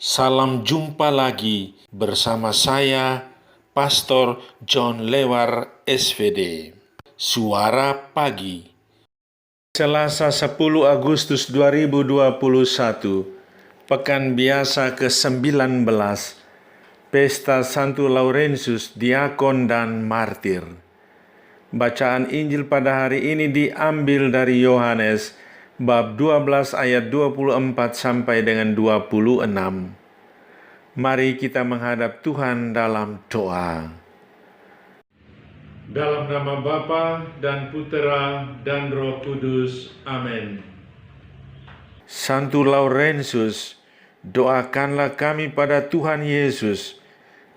Salam jumpa lagi bersama saya, Pastor John Lewar SVD. Suara Pagi. Selasa 10 Agustus 2021, Pekan Biasa ke-19, Pesta Santo Laurentius, Diakon dan Martir. Bacaan Injil pada hari ini diambil dari Yohanes bab 12 ayat 24 sampai dengan 26. Mari kita menghadap Tuhan dalam doa. Dalam nama Bapa dan Putera dan Roh Kudus. Amin. Santo Laurentius, doakanlah kami pada Tuhan Yesus,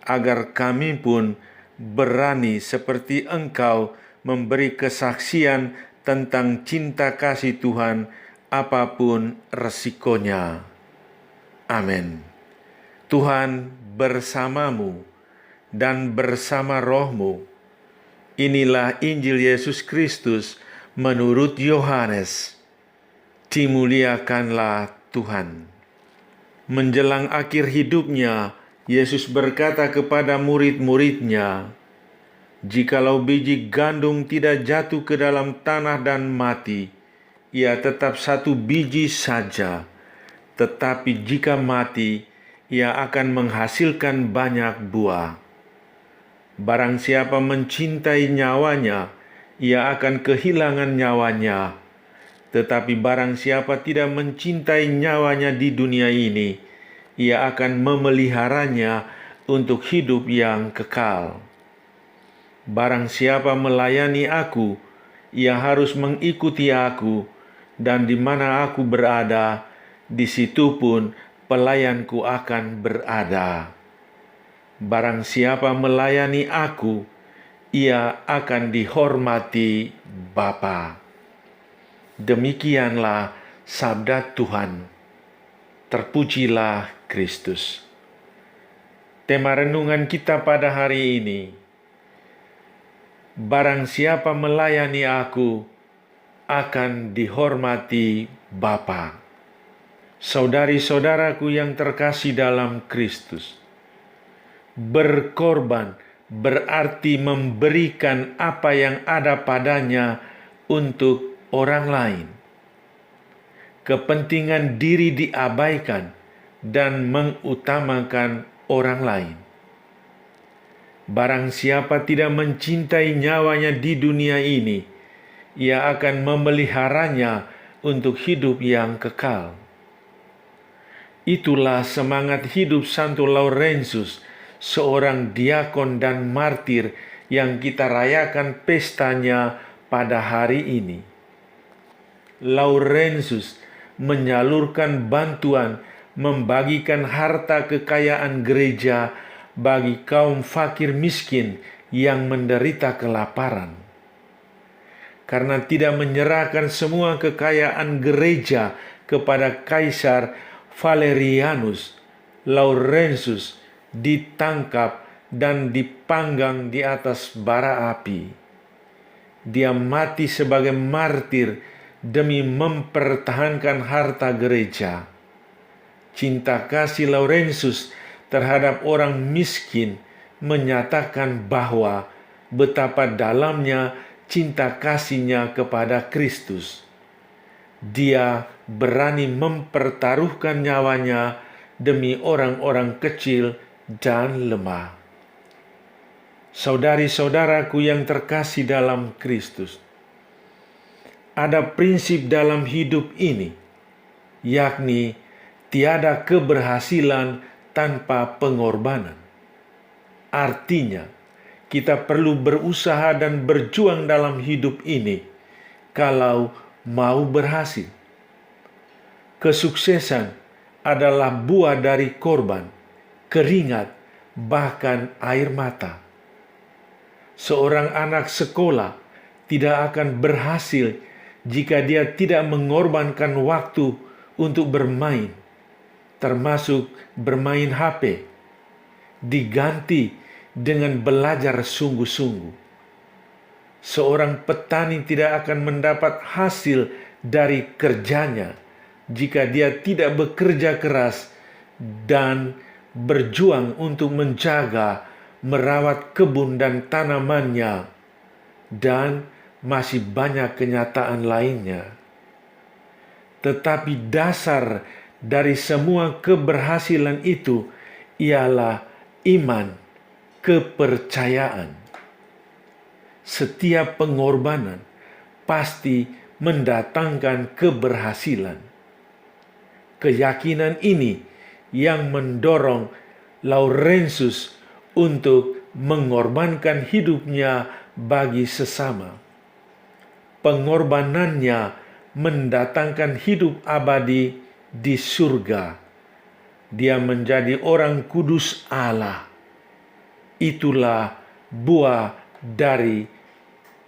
agar kami pun berani seperti Engkau memberi kesaksian tentang cinta kasih Tuhan apapun resikonya. Amin. Tuhan bersamamu dan bersama rohmu. Inilah Injil Yesus Kristus menurut Yohanes. Dimuliakanlah Tuhan. Menjelang akhir hidupnya, Yesus berkata kepada murid-muridnya, "Jikalau biji gandum tidak jatuh ke dalam tanah dan mati, ia tetap satu biji saja. Tetapi jika mati, ia akan menghasilkan banyak buah. Barang siapa mencintai nyawanya, ia akan kehilangan nyawanya. Tetapi barang siapa tidak mencintai nyawanya di dunia ini, ia akan memeliharanya untuk hidup yang kekal. Barang siapa melayani aku, ia harus mengikuti aku, dan di mana aku berada, di situ pun pelayanku akan berada. Barang siapa melayani aku, ia akan dihormati Bapa." Demikianlah sabda Tuhan. Terpujilah Kristus. Tema renungan kita pada hari ini: barang siapa melayani aku, akan dihormati Bapa. Saudari-saudaraku yang terkasih dalam Kristus, berkorban berarti memberikan apa yang ada padanya untuk orang lain. Kepentingan diri diabaikan dan mengutamakan orang lain. Barang siapa tidak mencintai nyawanya di dunia ini, ia akan memeliharanya untuk hidup yang kekal. Itulah semangat hidup Santo Laurentius, seorang diakon dan martir yang kita rayakan pestanya pada hari ini. Laurentius menyalurkan bantuan, membagikan harta kekayaan gereja bagi kaum fakir miskin yang menderita kelaparan. Karena tidak menyerahkan semua kekayaan gereja kepada Kaisar Valerianus, Laurentius ditangkap dan dipanggang di atas bara api. Dia mati sebagai martir demi mempertahankan harta gereja. Cinta kasih Laurentius terhadap orang miskin menyatakan bahwa betapa dalamnya cinta kasihnya kepada Kristus. Dia berani mempertaruhkan nyawanya demi orang-orang kecil dan lemah. Saudari-saudaraku yang terkasih dalam Kristus, ada prinsip dalam hidup ini, yakni tiada keberhasilan tanpa pengorbanan. Artinya, kita perlu berusaha dan berjuang dalam hidup ini kalau mau berhasil. Kesuksesan adalah buah dari korban, keringat, bahkan air mata. Seorang anak sekolah tidak akan berhasil jika dia tidak mengorbankan waktu untuk bermain, termasuk bermain HP, diganti dengan belajar sungguh-sungguh. Seorang petani tidak akan mendapat hasil dari kerjanya jika dia tidak bekerja keras dan berjuang untuk menjaga, merawat kebun dan tanamannya, dan masih banyak kenyataan lainnya. Tetapi dasar dari semua keberhasilan itu ialah iman, kepercayaan. Setiap pengorbanan pasti mendatangkan keberhasilan. Keyakinan ini yang mendorong Laurentius untuk mengorbankan hidupnya bagi sesama. Pengorbanannya mendatangkan hidup abadi di surga. Dia menjadi orang kudus Allah. Itulah buah dari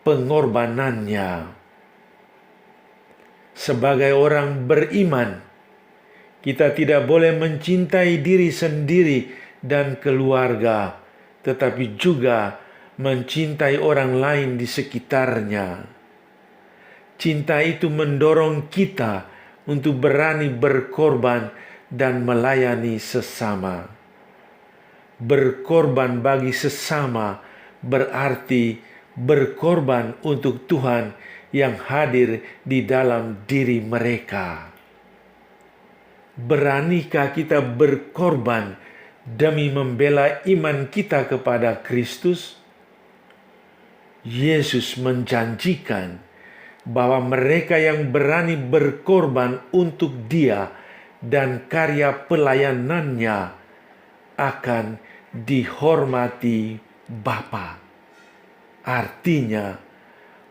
pengorbanannya. Sebagai orang beriman, kita tidak boleh mencintai diri sendiri dan keluarga, tetapi juga mencintai orang lain di sekitarnya. Cinta itu mendorong kita untuk berani berkorban dan melayani sesama. Berkorban bagi sesama berarti berkorban untuk Tuhan yang hadir di dalam diri mereka. Beranikah kita berkorban demi membela iman kita kepada Kristus? Yesus menjanjikan bahwa mereka yang berani berkorban untuk Dia dan karya pelayanannya akan dihormati Bapa. Artinya,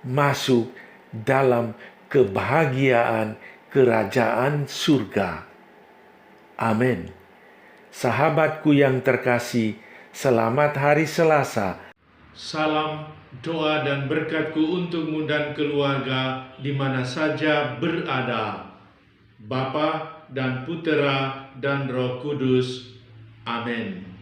masuk dalam kebahagiaan kerajaan surga. Amin. Sahabatku yang terkasih, selamat hari Selasa. Salam doa dan berkatku untukmu dan keluarga di mana saja berada. Bapa dan Putera dan Roh Kudus. Amin.